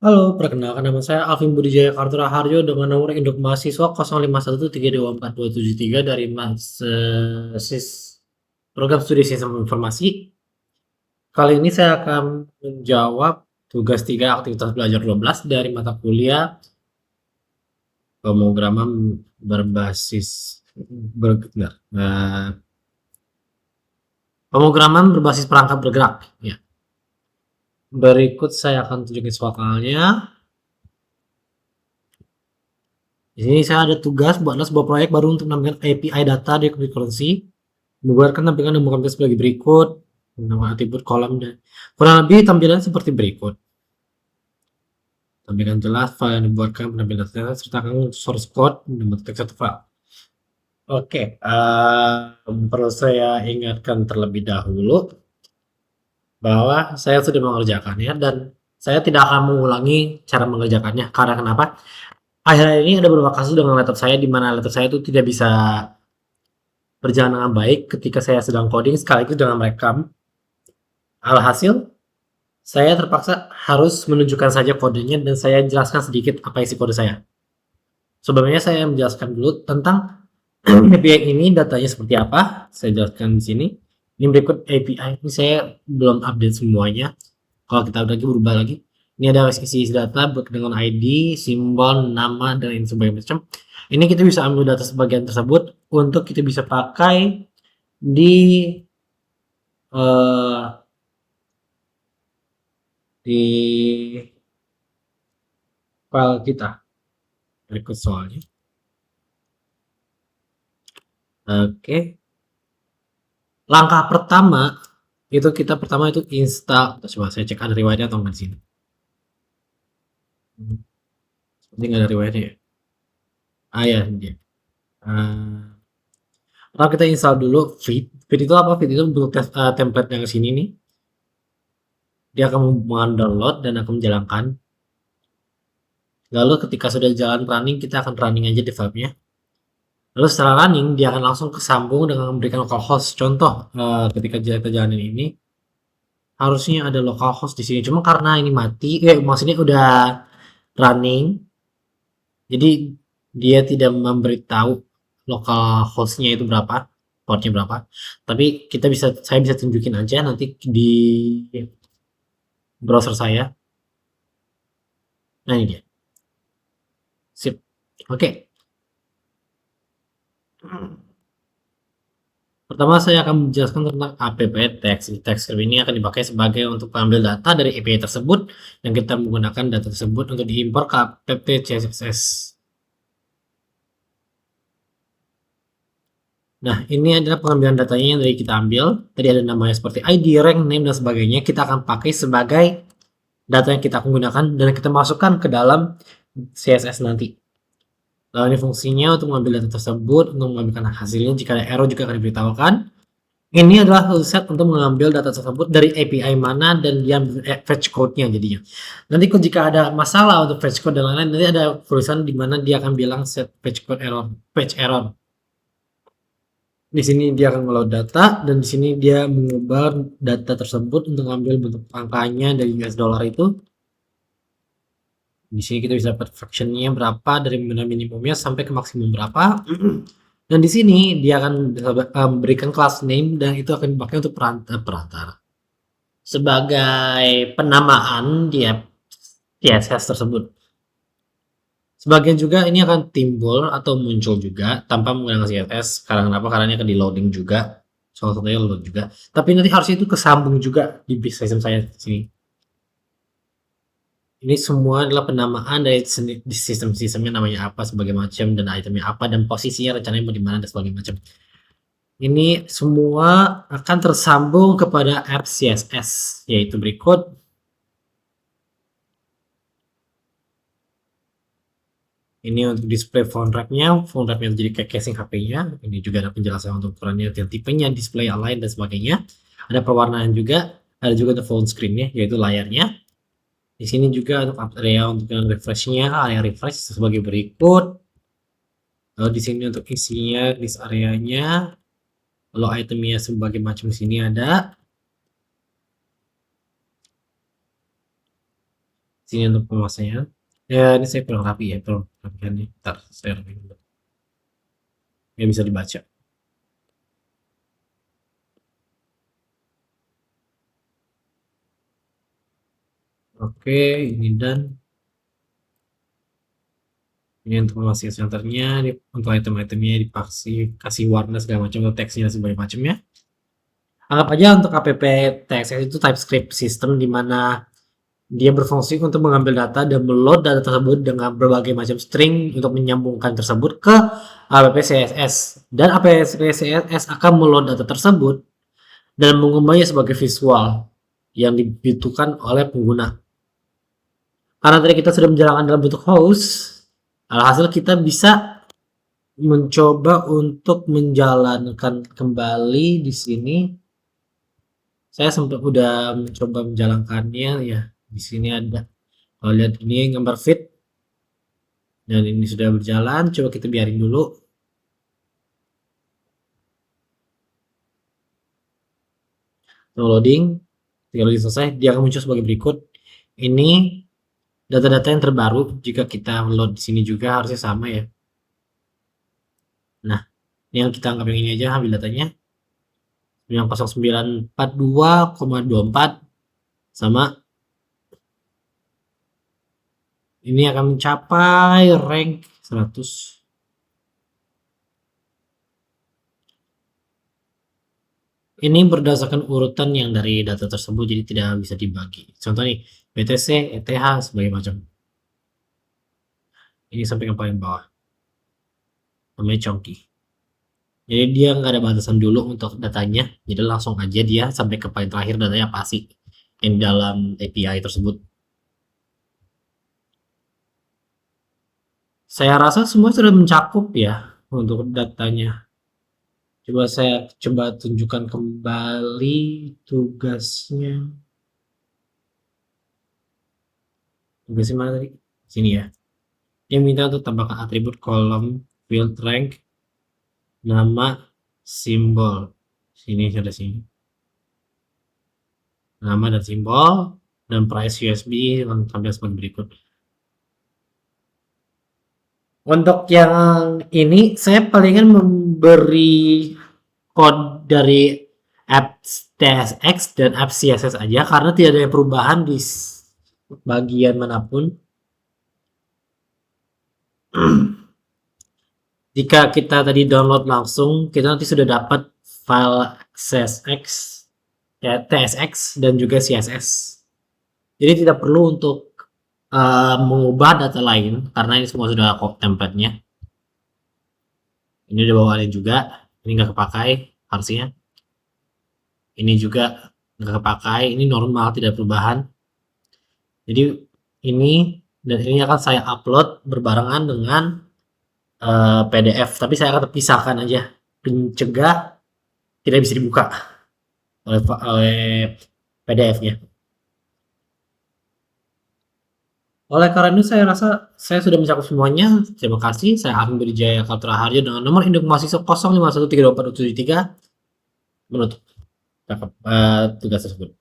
Halo, perkenalkan nama saya Alvin Budijaya Kartura Harjo dengan nomor induk mahasiswa 0513242773 dari program studi sistem informasi. Kali ini saya akan menjawab tugas 3 aktivitas belajar 12 dari mata kuliah pemrograman berbasis bentar, pemrograman berbasis perangkat bergerak. Ya. Berikut saya akan tunjukin soalnya. Di sini saya ada tugas buatlah sebuah proyek baru untuk menampilkan API data di cryptocurrency. Membuatkan tampilan dan bukan sebagai berikut. Nama atribut kolom dan kurang lebih tampilan seperti berikut. Tampilan jelas, file yang dibuatkan penampilan data sertakan source code dan teks atau file. Oke, perlu saya ingatkan terlebih dahulu bahwa saya sudah mengerjakannya dan saya tidak akan mengulangi cara mengerjakannya. Karena kenapa? Akhir-akhir ini ada beberapa kasus dengan laptop saya di mana laptop saya itu tidak bisa berjalan dengan baik ketika saya sedang coding sekaligus dengan merekam. Alhasil, saya terpaksa harus menunjukkan saja kodenya dan saya jelaskan sedikit apa isi kode saya. Sebelumnya saya menjelaskan dulu tentang API ini, datanya seperti apa. Saya jelaskan di sini. Ini berikut API. Ini saya belum update semuanya. Kalau kita lagi berubah lagi. Ini ada isi data dengan ID, simbol, nama, dan lain sebagainya macam. Ini kita bisa ambil data sebagian tersebut untuk kita bisa pakai di file kita. Berikut soalnya. Oke. Langkah pertama itu kita install. Coba saya cek ada riwayatnya atau enggak di sini. Seperti nggak ada riwayatnya ya. Ya dia. Pertama kita install dulu Feed. Feed itu apa? Feed itu bentuk template yang sini nih. Dia akan mendownload dan akan menjalankan. Lalu ketika sudah jalan running, kita akan running aja di filenya. Lalu setelah running, dia akan langsung kesambung dengan memberikan localhost. Contoh, ketika kita jalanin ini, harusnya ada localhost di sini. Cuma karena ini mati, maksudnya udah running, jadi dia tidak memberitahu localhostnya itu berapa, portnya berapa. Tapi saya bisa tunjukin aja nanti di browser saya. Nah ini dia. Sip. Oke. Pertama saya akan menjelaskan tentang app text. Text ini akan dipakai sebagai untuk mengambil data dari API tersebut dan kita menggunakan data tersebut untuk diimpor ke app CSS. Nah, ini adalah pengambilan datanya yang dari kita ambil. Tadi ada namanya seperti ID, rank, name, dan sebagainya. Kita akan pakai sebagai data yang kita akan gunakan dan kita masukkan ke dalam CSS nanti. Lalu ini fungsinya untuk mengambil data tersebut, untuk mengambilkan hasilnya. Jika ada error juga akan diberitahukan. Ini adalah set untuk mengambil data tersebut dari API mana dan dia fetch code-nya jadinya. Nanti jika ada masalah untuk fetch code dan lain-lain, nanti ada tulisan di mana dia akan bilang set fetch code error, fetch error. Di sini dia akan meload data dan di sini dia mengubah data tersebut untuk mengambil bentuk angkanya dari US dollar itu. Di sini kita bisa dapat fractionnya berapa dari minimumnya sampai ke maksimum berapa. Dan di sini dia akan memberikan class name dan itu akan dipakai untuk perantara sebagai penamaan di CSS tersebut. Sebagian juga ini akan timbul atau muncul juga tanpa menggunakan CSS. Karena kenapa? Karena ini akan di loading juga. Salah satunya load juga. Tapi nanti harusnya itu kesambung juga di sistem saya di sini. Ini semua adalah penamaan dari di sistemnya namanya apa sebagai macam dan itemnya apa dan posisinya rencananya mau di mana dan sebagainya macam. Ini semua akan tersambung kepada app CSS yaitu berikut. Ini untuk display phone wrap-nya jadi kayak casing HP-nya. Ini juga ada penjelasan untuk ukurannya dan tipenya, display align dan sebagainya. Ada pewarnaan juga, ada juga untuk phone screen-nya yaitu layarnya. Di sini juga untuk area untuk yang refresh-nya, area refresh sebagai berikut. Lalu di sini untuk isinya, list areanya. Lalu itemnya sebagai macam sini ada. Sini untuk penguasanya. Ya, ini saya kurang rapi ya, tolong rapikan nih. Bentar, saya rapikan dulu. Biar bisa dibaca. Oke, ini dan ini untuk menguasai centernya, untuk item-itemnya dikasih kasih warna segala macam, untuk teksnya segala macamnya. Anggap aja untuk app TXS itu TypeScript system di mana dia berfungsi untuk mengambil data dan meload data tersebut dengan berbagai macam string untuk menyambungkan tersebut ke app CSS. Dan app CSS akan meload data tersebut dan mengubahnya sebagai visual yang dibutuhkan oleh pengguna. Karena tadi kita sudah menjalankan dalam bentuk host, alhasil kita bisa mencoba untuk menjalankan kembali di sini. Saya sempat udah mencoba menjalankannya ya. Di sini ada, kalau lihat ini gambar feed dan ini sudah berjalan. Coba kita biarin dulu. Loading, tinggal selesai, dia akan muncul sebagai berikut. Ini data-data yang terbaru. Jika kita load di sini juga harusnya sama ya. Nah, ini yang kita anggap yang ini aja, ambil datanya. Yang 0942,24 sama ini akan mencapai rank 100. Ini berdasarkan urutan yang dari data tersebut, jadi tidak bisa dibagi. Contoh nih, BTC, ETH, sebagai macam. Ini sampai yang paling bawah. Namanya Chonky. Jadi dia nggak ada batasan dulu untuk datanya, jadi langsung aja dia sampai ke paling terakhir datanya pasti yang dalam API tersebut. Saya rasa semua sudah mencakup ya untuk datanya. Coba saya tunjukkan kembali tugasnya. Tugasnya mana tadi? Sini ya. Dia minta untuk tambahkan atribut kolom field rank, nama, simbol. Sini ada sini. Nama dan simbol dan price USB yang tampil sebagai berikut. Untuk yang ini saya palingan memberi code dari app TSX dan app CSS aja karena tidak ada perubahan di bagian manapun. Jika kita tadi download langsung, kita nanti sudah dapat file CSX, ya, TSX dan juga CSS. Jadi tidak perlu untuk mengubah data lain karena ini semua sudah kok template-nya. Ini udah bawain juga, ini nggak kepakai harusnya. Ini juga nggak kepakai, ini normal tidak perubahan. Jadi ini dan ini akan saya upload berbarengan dengan PDF, tapi saya akan pisahkan aja, pencegah tidak bisa dibuka oleh PDF-nya. Oleh karena itu saya rasa saya sudah mencakup semuanya. Terima kasih. Saya Arvin Wijaya Kaltra Harjo dengan nomor induk mahasiswa 05132473 menutup tugas tersebut.